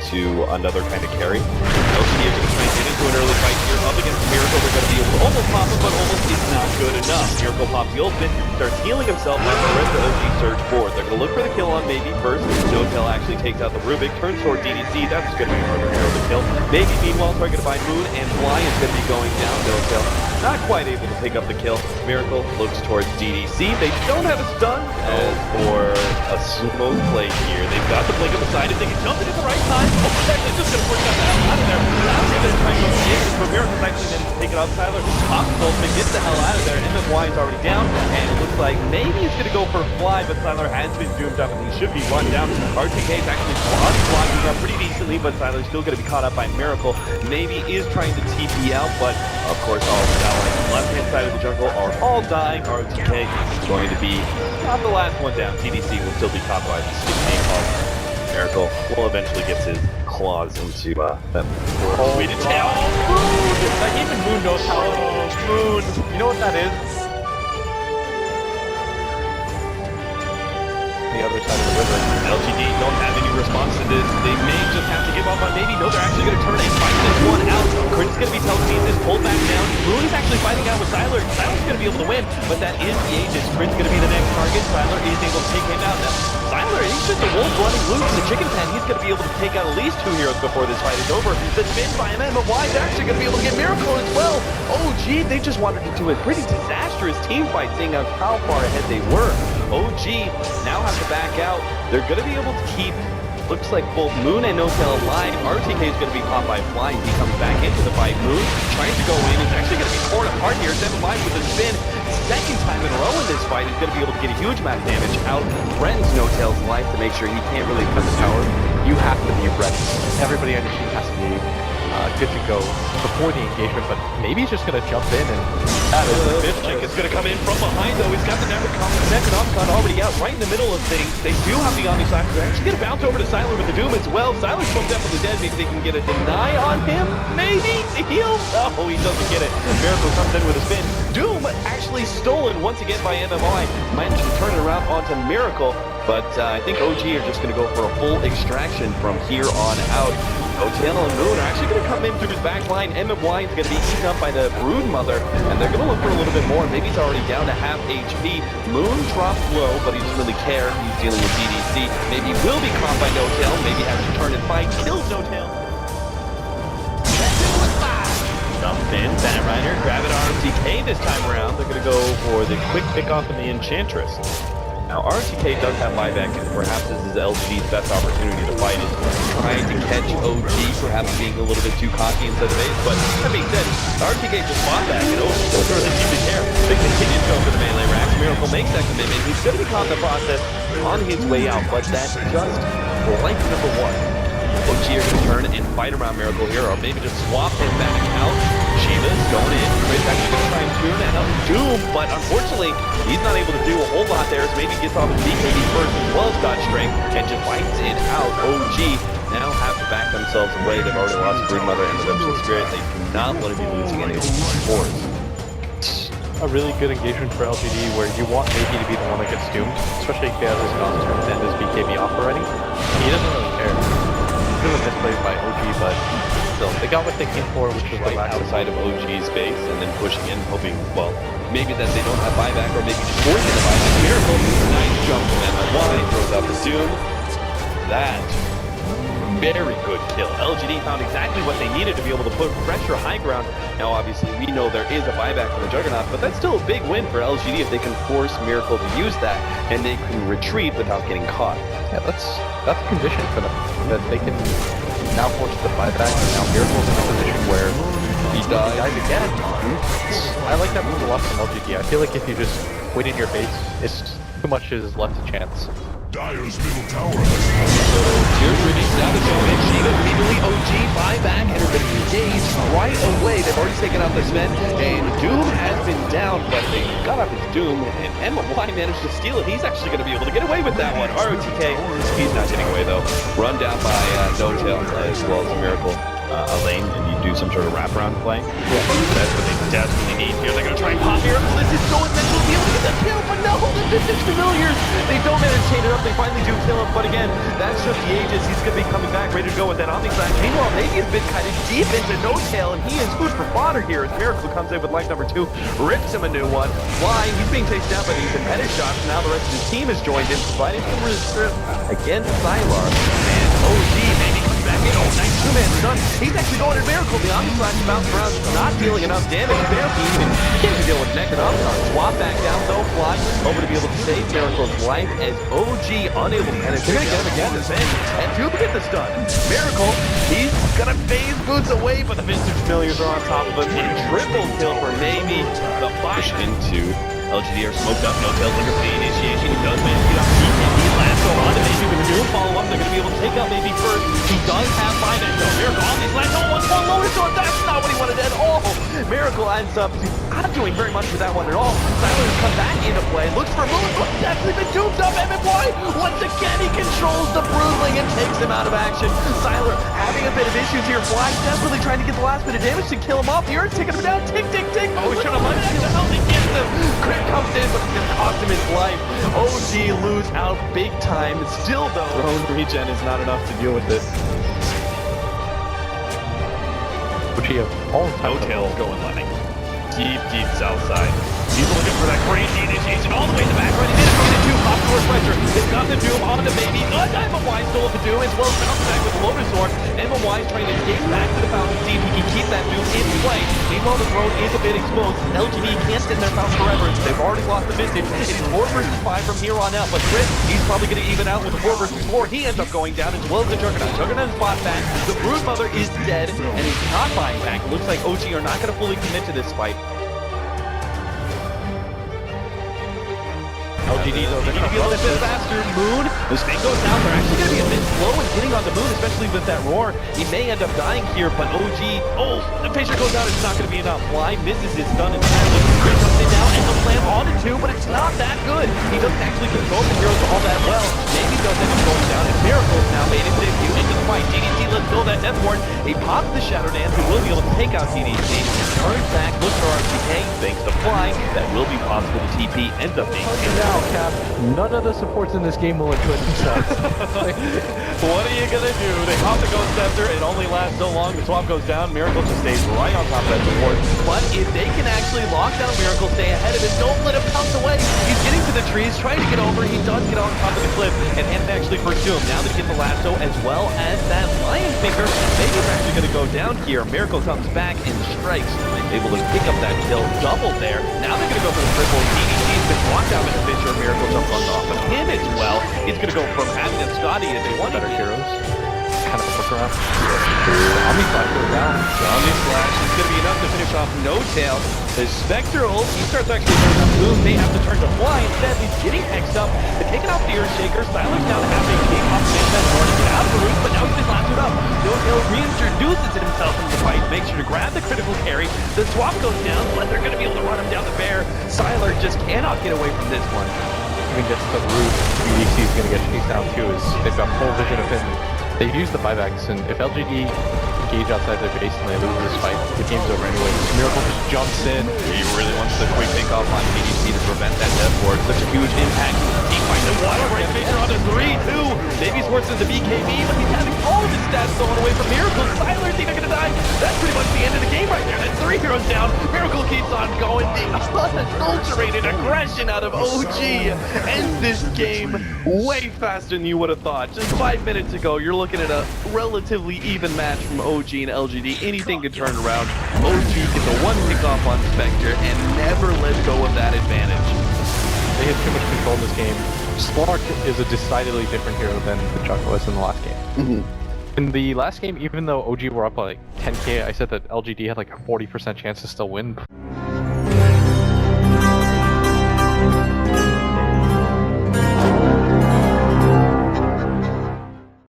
into another kind of carry. LGD are going to try and get into an early fight here up against Miracle. They're going to be able to almost pop him, but almost is not good enough. Miracle pops the ultimate, starts healing himself, and the rest of OG surge forward. They're going to look for the kill on maybe first. Notel actually takes out the Rubik, turns toward DDC. That's going to be harder to kill. Maybe meanwhile targeted by Moon, and Fly is going to be going down. Notel not quite able to pick up the kill. Miracle looks towards DDC. They don't have a stun. As for a smoke play here, they've got the blink of the side. If they can jump it at the right time, oh, actually just going to push that hell out of there. Now they're going to try and go in, but Miracle's actually going to take it off Tyler. Possible to get the hell out of there. MMY is already down, and it looks like maybe he's going to go for a fly, but Tyler has been doomed up, and he should be run down. RTK is actually blocking up pretty decently, but Tyler's still going to be caught up by Miracle. Maybe is trying to TP out, but of course all of the left-hand side of the jungle are all dying. RTK is going to be not the last one down. TDC will still be top by the stick call. Miracle will eventually get his claws into that sweet tail. Moon! Like even Moon knows how. Moon! You know what that is? The other side of the river. LGD don't have any response to this. They may just have to give up on maybe. No, they're actually going to turn and fight this one out. Crit's going to be telekinesis, pulled back down. Moon is actually fighting out with Tyler. Tyler's going to be able to win, but that is the Aegis. Crit's going to be the next target. Tyler is able to take him out. Now, Tyler, he's just a wolf running loose in the chicken pen. He's going to be able to take out at least 2 heroes before this fight is over. The spin by MMY is actually going to be able to get Miracle as well. OG, they just wanted to do a pretty disastrous team fight, seeing how far ahead they were. OG now have to back out. They're going to be able to keep, looks like both Moon and Notel alive. RTK is going to be caught by Fly. He comes back into the fight. Moon trying to go in. He's actually going to be torn apart here. 7 lives with a spin. Second time in a row in this fight. He's going to be able to get a huge amount of damage out. Threatens Notel's life to make sure he can't really cut the tower. You have to be ready. Everybody on your team has to be good to go before the engagement, but maybe he's just going to jump in and Fishchick is going to come in from behind though. He's got the Necronomicon already out right in the middle of things. They do have the Omni Slash. They're actually going to bounce over to Siler with the Doom as well. Siler's from definitely dead. Maybe they can get a deny on him. Maybe to heal. Oh, he doesn't get it. Miracle comes in with a spin. Doom actually stolen once again by MMI. Managed to turn it around onto Miracle, but I think OG are just going to go for a full extraction from here on out. Notel and Moon are actually going to come in through his back line. MMY is going to be eaten up by the Brood Mother, and they're going to look for a little bit more. Maybe he's already down to half HP. Moon drops low, but he doesn't really care. He's dealing with DDC. Maybe he will be caught by Notel. Maybe has to turn and fight. Kills Notel. Jump in, Bat Rider, grab it RTK this time around. They're going to go for the quick pick off of the Enchantress. Now, RTK does have buyback, and perhaps this is LGD's best opportunity to fight it. Trying to catch OG, perhaps being a little bit too cocky instead of ace, but that being said, RTK just fought back, and OG doesn't really seem to care. They continue to go for the melee racks. Miracle makes that commitment. He's going to be caught in the process on his way out, but that's just blank number 1. OG are going to turn and fight around Miracle here, or maybe just swap him back out. Shiva's going in. Crit's actually going to try and tune and up Doom, but unfortunately, he's not able to do a whole lot there, so maybe he gets off his BKB first as well as God Strength, and just fights it out. OG now have to back themselves away. They've already lost Brood Mother and Redemption Spirit. They do not want to be losing any of these scores. A really good engagement for LGD where you want Maybe to be the one that gets doomed, especially if he has his God Strength and his BKB off already. He doesn't really care. Bit of a misplay by OG, but still, they got what they came for, which was right outside of OG's base, and then pushing in, hoping, well, maybe that they don't have buyback, or maybe just forcing the buyback. Miracle, nice jump from MMY, throws out the Doom. That, very good kill. LGD found exactly what they needed to be able to put pressure high ground. Now, obviously, we know there is a buyback from the Juggernaut, but that's still a big win for LGD if they can force Miracle to use that, and they can retreat without getting caught. Yeah, that's a condition for them, that they can now force the buyback, and now Miracle's in a position where he dies again. I like that move a lot from LGD. I feel like if you just wait in your base, it's too much is left to chance. Dire's middle tower has So, Tears Remix now to go in. Shiva immediately OG buyback, and are going to engage right away. They've already taken out the Sven, and Doom has been down, but they got up his Doom, and MMY managed to steal it. He's actually going to be able to get away with that one. ROTK, he's not getting away though. Run down by Notel as well as a Miracle. Elaine, and you do do some sort of wraparound play. That's what they desperately need here. They're going to try and pop here. This is so essential to be able to get that kill, but no, the Vintage Familiars, they don't manage to chain it up. They finally do kill him, but again, that's just the Aegis. He's going to be coming back, ready to go with that Omni Slash. Meanwhile, maybe has been kind of deep into No Tail, and he is food for fodder here as Miracle comes in with life number 2, rips him a new one. Flying, he's being chased down, but he's in headed shots. Now the rest of his team is joined in, providing some resistance against Sylar. And OG maybe comes back in. Oh, nice two-man stun. He's actually going at Miracle. The Omni Slash bounce around, not dealing enough damage. Miracle even can't deal with neck and Omnicron. Swap back down, though, fly over to be able to save Miracle's life as OG unable to penetrate. They're going to get him again. And two get the stun. Miracle, he's going to phase boots away, but the Vintage Familiars are on top of him. And triple kill for maybe the push into LGD are smoked up. No Tail looking for the initiation. He does manage to get up. He lasso on to maybe with the dual follow-up. They're going to be able to take out maybe first. He does have 5 and no Miracle on these last. Oh, one more lower sword. That's not what he wanted at all. Miracle ends up not doing very much with that one at all. Sylar has come back into play. Looks for a move, but he's actually been duped up. MMY, once again, he controls the Broodling and takes him out of action. Sylar having a bit of issues here. Fly desperately trying to get the last bit of damage to kill him off. The Earth's taking him down. Tick, tick, tick. Oh, he's trying to munch him. He gets him. Crit comes in, but it's going to cost him his life. OG lose out big time. Still, though, drone regen is not enough to deal with this. Which he have all the time. No Tail's going like deep, deep south side. He's looking for that crazy initiation all the way in the back. Right, he did it for the 2. Pop force pressure. It's got the Doom on the baby. MMY still with the Doom as well as bounce back with the Lotus Sword. MMY is trying to escape back to the fountain, see if he can keep that Doom in play. Meanwhile, the throne is a bit exposed. LGD can't sit in their fountain forever. They've already lost the Vintage. It is 4 versus 5 from here on out. But Chris, he's probably going to even out with the 4 versus 4. He ends up going down as well as the Juggernaut. Juggernaut's fought back. The Broodmother is dead and he's not buying back. It looks like OG are not going to fully commit to this fight. LGD though, they're going to be a little bit faster. Moon, the snake goes down. They're actually going to be a bit slow in getting on the Moon, especially with that roar. He may end up dying here, but OG, oh, the Fisher goes out. It's not going to be enough. Fly misses his stun entirely. Chris comes in now and the slam on it too, but it's not that good. He doesn't actually control the heroes all that well. Maybe does end up going down, and Miracle's now made his debut into the fight. DDT, let's go that Death Ward. He pops the Shadow Dance, who will be able to take out DDT. Turns back, looks for RTK, thanks to Fly. That will be possible to TP, ends up being Now, Cap, none of the supports in this game will enjoy themselves. What are you gonna do? They pop the Ghost Scepter, it only lasts so long, the swap goes down, Miracle just stays right on top of that support. But if they can actually lock down Miracle, stay ahead of it, don't let him pounce away. He's getting to the trees, trying to get over, he does get on top of the cliff, and actually pursue him. Now that he gets the lasso, as well as that Lion Finger, maybe it's actually gonna go down here. Miracle comes back and strikes, able to pick up that kill, double there. Now they're gonna go for the triple. DDT's been blocked out in the Fisher, Miracle jumps on off of him as well. He's gonna go from having a Scotty as one better heroes. Kind of a look around. Omni Slash goes down. Omni Slash is going to be enough to finish off No Tail. The Spectre ult, he starts actually turning up. Moon may have to turn to Fly instead. He's getting hexed up. They're taking out the Earthshaker. Sylar's now having a game off the Mid-Met Lord to get out of the roof, but now he's been lasted up. No Tail reintroduces himself into the fight, makes sure to grab the critical carry. The swap goes down, but they're going to be able to run him down the bear. Sylar just cannot get away from this one. Even gets to the roof, UDC is going to get chased down too, as they've got full vision of him. They've used the buybacks, and if LGD engage outside their base and they lose this fight, the game's over anyway. Miracle just jumps in. He really wants the quick pick off on DDC to prevent that Death Ward. Such a huge impact. He finds the water break Fisher onto 3-2. Maybe he's worse than the BKB, but he's having all of his stats stolen away from Miracle. Sylar's even gonna die. That's pretty much the end of the game right there. That's 3 heroes down. Miracle keeps on going. The unadulterated aggression out of OG ends this game way faster than you would have thought. Just 5 minutes ago, you're looking at a relatively even match from OG and LGD. Anything can turn around. OG gets a 1 pick off on Spectre and never let go of that advantage. They had too much control in this game. Slark is a decidedly different hero than the Chuck was in the last game. In the last game, even though OG were up by like 10k, I said that LGD had like a 40% chance to still win.